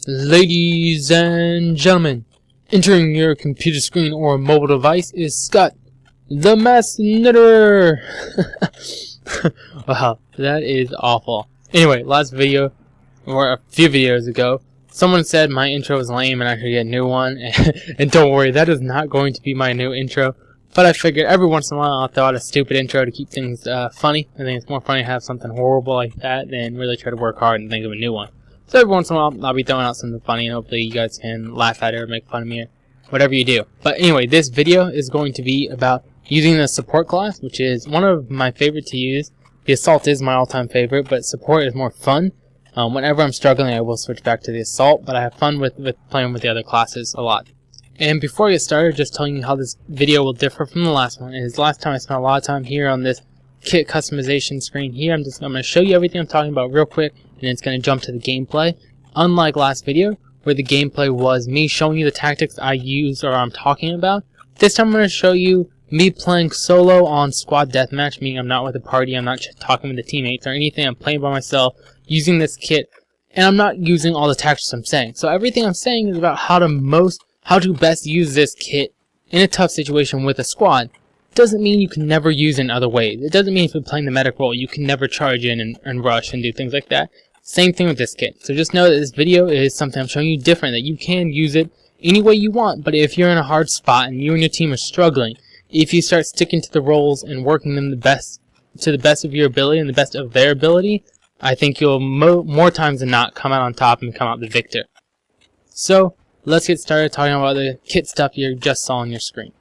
Ladies and gentlemen, entering your computer screen or mobile device is Scott, the Mass Knitter. Wow, that is awful. Anyway, last video, or a few videos ago, someone said my intro was lame and I should get a new one. And don't worry, that is not going to be my new intro. But I figured every once in a while I'll throw out a stupid intro to keep things funny. I think it's more funny to have something horrible like that than really try to work hard and think of a new one. So every once in a while, I'll be throwing out something funny, and hopefully you guys can laugh at it or make fun of me or whatever you do. But anyway, this video is going to be about using the support class, which is one of my favorite to use. The assault is my all-time favorite, but support is more fun. Whenever I'm struggling, I will switch back to the assault, but I have fun with playing with the other classes a lot. And before I get started, just telling you how this video will differ from the last one. Is last time I spent a lot of time here on this kit customization screen here. I'm going to show you everything I'm talking about real quick, and it's going to jump to the gameplay. Unlike last video, where the gameplay was me showing you the tactics I use or I'm talking about, this time I'm going to show you me playing solo on squad deathmatch, meaning I'm not with a party, I'm not talking with the teammates or anything, I'm playing by myself, using this kit, and I'm not using all the tactics I'm saying. So everything I'm saying is about how to best use this kit in a tough situation with a squad. Doesn't mean you can never use it in other ways. It doesn't mean if you're playing the medic role, you can never charge in and rush and do things like that. Same thing with this kit. So just know that this video is something I'm showing you different, that you can use it any way you want, but if you're in a hard spot and you and your team are struggling, if you start sticking to the roles and working them to the best of your ability and the best of their ability, I think you'll more times than not come out on top and come out the victor. So let's get started talking about the kit stuff you just saw on your screen.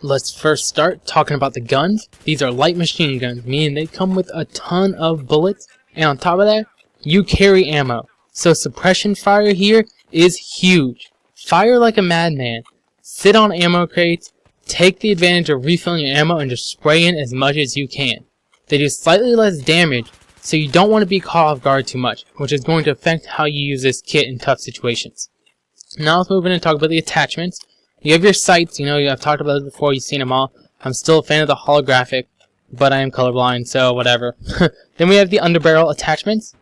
Let's first start talking about the guns. These are light machine guns, meaning they come with a ton of bullets, and on top of that, you carry ammo. So suppression fire here is huge. Fire like a madman. Sit on ammo crates, take the advantage of refilling your ammo, and just spray in as much as you can. They do slightly less damage, so you don't want to be caught off guard too much, which is going to affect how you use this kit in tough situations. Now let's move in and talk about the attachments. You have your sights, I've talked about this before, you've seen them all. I'm still a fan of the holographic, but I am colorblind, so whatever. Then we have the underbarrel attachments.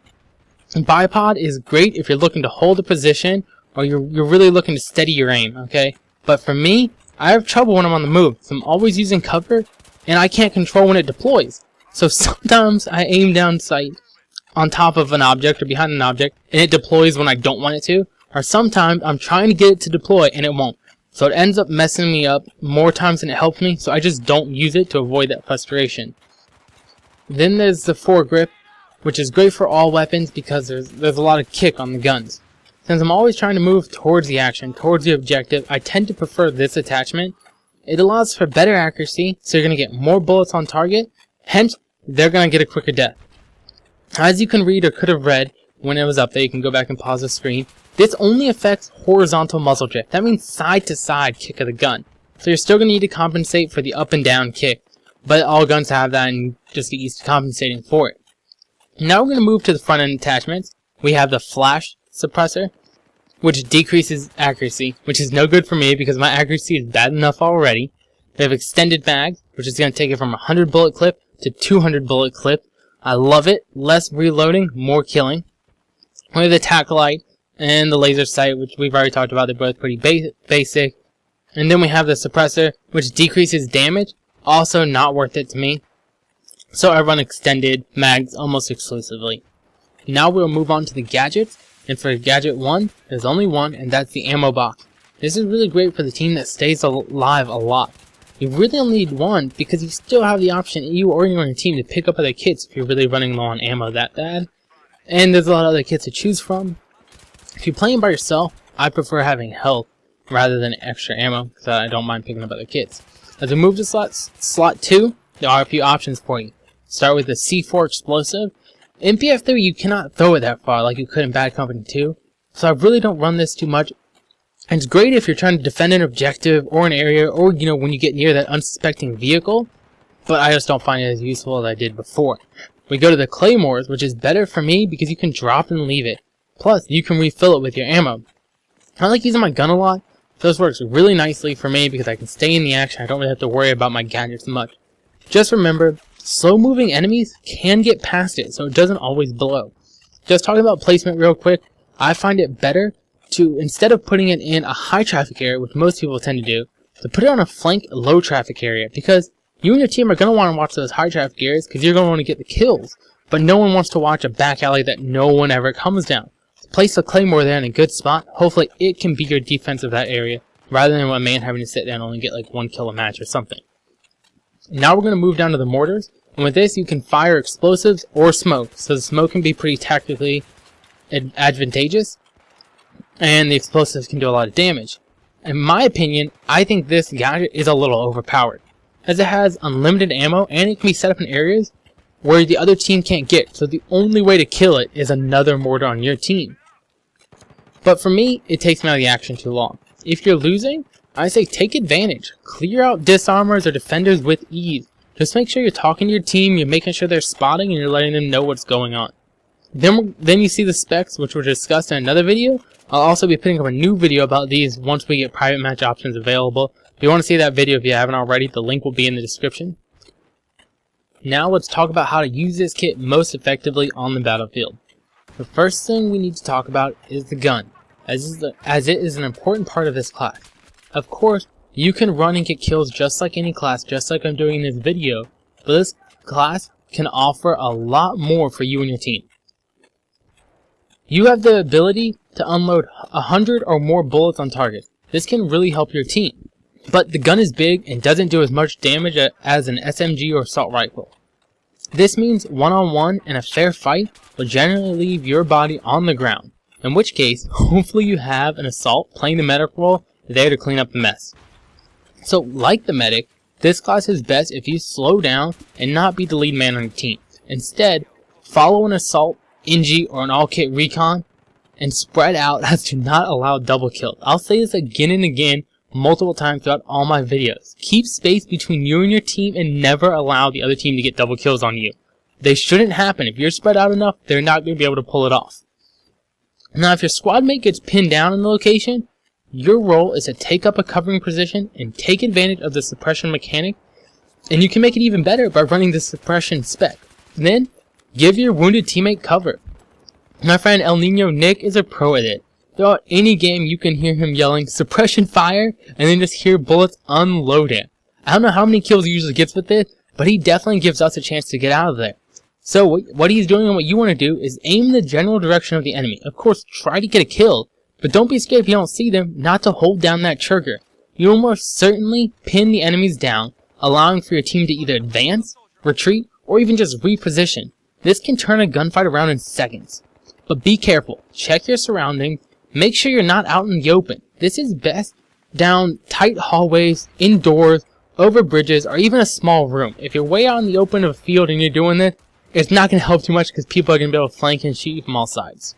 Bipod is great if you're looking to hold a position or you're really looking to steady your aim, okay? But for me, I have trouble when I'm on the move, so I'm always using cover, and I can't control when it deploys. So sometimes I aim down sight on top of an object or behind an object, and it deploys when I don't want it to. Or sometimes I'm trying to get it to deploy and it won't. So it ends up messing me up more times than it helps me, so I just don't use it to avoid that frustration. Then there's the Foregrip, which is great for all weapons because there's a lot of kick on the guns. Since I'm always trying to move towards the action, towards the objective, I tend to prefer this attachment. It allows for better accuracy, so you're going to get more bullets on target, hence they're going to get a quicker death. As you can read or could have read when it was up there, you can go back and pause the screen. This only affects horizontal muzzle drift. That means side-to-side kick of the gun. So you're still going to need to compensate for the up and down kick. But all guns have that and just get used to compensating for it. Now we're going to move to the front end attachments. We have the flash suppressor, which decreases accuracy, which is no good for me because my accuracy is bad enough already. We have extended mags, which is going to take it from 100 bullet clip to 200 bullet clip. I love it. Less reloading, more killing. We have the tac light and the laser sight, which we've already talked about. They're both pretty basic. And then we have the suppressor, which decreases damage. Also not worth it to me. So I run extended mags almost exclusively. Now we'll move on to the gadgets. And for gadget 1, there's only one, and that's the ammo box. This is really great for the team that stays alive a lot. You really only need one because you still have the option, you or anyone on your team, to pick up other kits if you're really running low on ammo that bad. And there's a lot of other kits to choose from. If you're playing by yourself, I prefer having health rather than extra ammo because I don't mind picking up other kits. As we move to slot 2, there are a few options for you. Start with the C4 explosive. In BF3, you cannot throw it that far like you could in Bad Company 2, so I really don't run this too much. And it's great if you're trying to defend an objective or an area or, when you get near that unsuspecting vehicle, but I just don't find it as useful as I did before. We go to the Claymores, which is better for me because you can drop and leave it. Plus, you can refill it with your ammo. I like using my gun a lot. This works really nicely for me because I can stay in the action. I don't really have to worry about my gadgets much. Just remember, slow-moving enemies can get past it, so it doesn't always blow. Just talking about placement real quick, I find it better to, instead of putting it in a high traffic area, which most people tend to do, to put it on a flank low traffic area, because you and your team are going to want to watch those high traffic areas because you're going to want to get the kills, but no one wants to watch a back alley that no one ever comes down. Place the Claymore there in a good spot. Hopefully it can be your defense of that area, rather than a man having to sit down and only get like 1 kill a match or something. Now we're going to move down to the mortars, and with this you can fire explosives or smoke, so the smoke can be pretty tactically advantageous, and the explosives can do a lot of damage. In my opinion, I think this gadget is a little overpowered, as it has unlimited ammo and it can be set up in areas where the other team can't get, so the only way to kill it is another mortar on your team. But for me, it takes me out of the action too long. If you're losing, I say take advantage. Clear out disarmors or defenders with ease. Just make sure you're talking to your team, you're making sure they're spotting, and you're letting them know what's going on. Then you see the specs, which were discussed in another video. I'll also be putting up a new video about these once we get private match options available. If you want to see that video, if you haven't already, the link will be in the description. Now let's talk about how to use this kit most effectively on the battlefield. The first thing we need to talk about is the gun, as it is an important part of this class. Of course, you can run and get kills just like any class, just like I'm doing in this video, but this class can offer a lot more for you and your team. You have the ability to unload 100 or more bullets on target. This can really help your team. But the gun is big and doesn't do as much damage as an SMG or assault rifle. This means one-on-one and a fair fight will generally leave your body on the ground, in which case, hopefully you have an assault playing the medic role there to clean up the mess. So, like the medic, this class is best if you slow down and not be the lead man on your team. Instead, follow an assault, NG, or an all-kit recon, and spread out as to not allow double kills. I'll say this again and again, multiple times throughout all my videos. Keep space between you and your team and never allow the other team to get double kills on you. They shouldn't happen. If you're spread out enough, they're not going to be able to pull it off. Now, if your squad mate gets pinned down in the location, your role is to take up a covering position and take advantage of the suppression mechanic, and you can make it even better by running the suppression spec. Then, give your wounded teammate cover. My friend El Nino Nick is a pro at it. Throughout any game, you can hear him yelling, "Suppression fire," and then just hear bullets unloading. I don't know how many kills he usually gets with it, but he definitely gives us a chance to get out of there. So what he's doing and what you want to do is aim in the general direction of the enemy. Of course, try to get a kill, but don't be scared if you don't see them not to hold down that trigger. You will most certainly pin the enemies down, allowing for your team to either advance, retreat, or even just reposition. This can turn a gunfight around in seconds. But be careful. Check your surroundings. Make sure you're not out in the open. This is best down tight hallways, indoors, over bridges, or even a small room. If you're way out in the open of a field and you're doing this, it's not going to help too much because people are going to be able to flank and shoot you from all sides.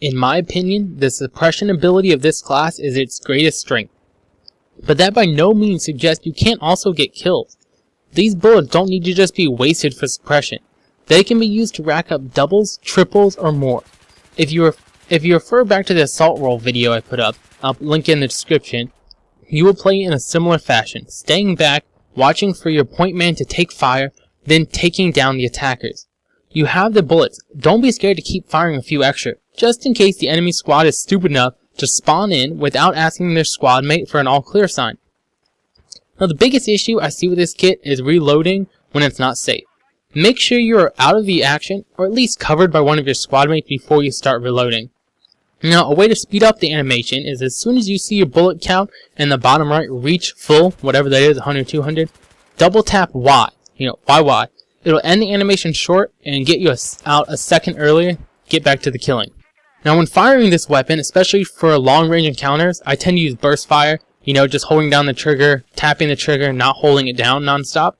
In my opinion, the suppression ability of this class is its greatest strength. But that by no means suggests you can't also get kills. These bullets don't need to just be wasted for suppression. They can be used to rack up doubles, triples, or more. If you refer back to the assault roll video I put up, I'll link it in the description, you will play in a similar fashion, staying back, watching for your point man to take fire, then taking down the attackers. You have the bullets. Don't be scared to keep firing a few extra, just in case the enemy squad is stupid enough to spawn in without asking their squad mate for an all clear sign. Now the biggest issue I see with this kit is reloading when it's not safe. Make sure you are out of the action, or at least covered by one of your squad mates before you start reloading. Now, a way to speed up the animation is as soon as you see your bullet count in the bottom right reach full, whatever that is, 100, 200, double tap Y, Y. It'll end the animation short and get you out a second earlier, get back to the killing. Now, when firing this weapon, especially for long range encounters, I tend to use burst fire, just holding down the trigger, tapping the trigger, not holding it down non-stop.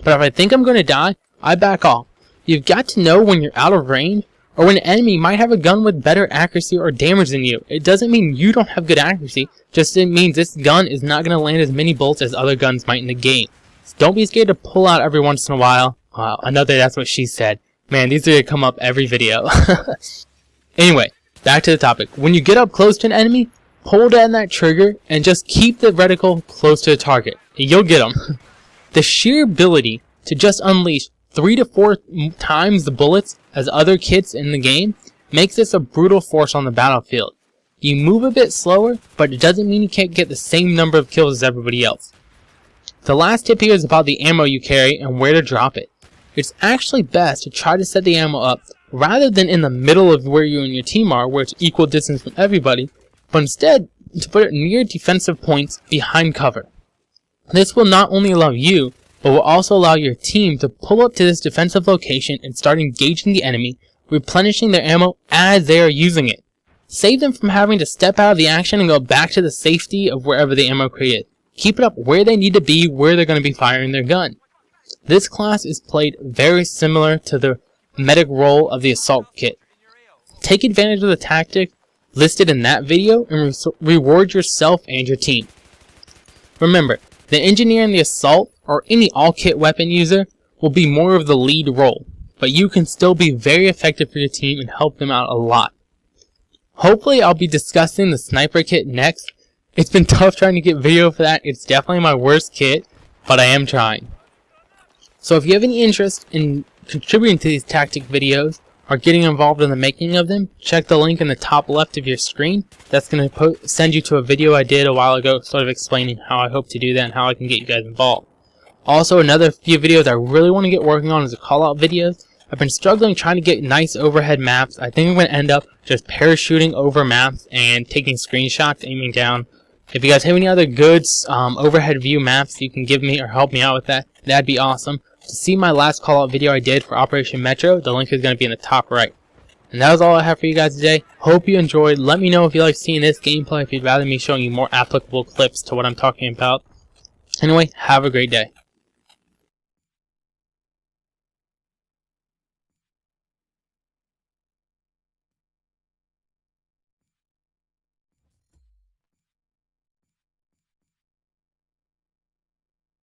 But if I think I'm going to die, I back off. You've got to know when you're out of range, or when an enemy might have a gun with better accuracy or damage than you. It doesn't mean you don't have good accuracy, just it means this gun is not going to land as many bullets as other guns might in the game. So don't be scared to pull out every once in a while. Wow, another that's what she said. Man, these are going to come up every video. Anyway, back to the topic. When you get up close to an enemy, hold down that trigger and just keep the reticle close to the target. You'll get them. The sheer ability to just unleash 3 to 4 times the bullets as other kits in the game makes this a brutal force on the battlefield. You move a bit slower, but it doesn't mean you can't get the same number of kills as everybody else. The last tip here is about the ammo you carry and where to drop it. It's actually best to try to set the ammo up rather than in the middle of where you and your team are, where it's equal distance from everybody, but instead to put it near defensive points behind cover. This will not only allow you, but will also allow your team to pull up to this defensive location and start engaging the enemy, replenishing their ammo as they are using it. Save them from having to step out of the action and go back to the safety of wherever the ammo created. Keep it up where they need to be, where they're going to be firing their gun. This class is played very similar to the medic role of the assault kit. Take advantage of the tactic listed in that video and reward yourself and your team. Remember, the engineer and the assault, or any all-kit weapon user, will be more of the lead role, but you can still be very effective for your team and help them out a lot. Hopefully I'll be discussing the sniper kit next. It's been tough trying to get video for that. It's definitely my worst kit, but I am trying. So if you have any interest in contributing to these tactic videos or getting involved in the making of them, check the link in the top left of your screen. That's going to send you to a video I did a while ago sort of explaining how I hope to do that and how I can get you guys involved. Also, another few videos I really want to get working on is the call out videos. I've been struggling trying to get nice overhead maps. I think I'm going to end up just parachuting over maps and taking screenshots, aiming down. If you guys have any other good overhead view maps you can give me or help me out with that, that'd be awesome. To see my last call out video I did for Operation Metro, the link is going to be in the top right. And that was all I have for you guys today. Hope you enjoyed. Let me know if you like seeing this gameplay, if you'd rather me showing you more applicable clips to what I'm talking about. Anyway, have a great day.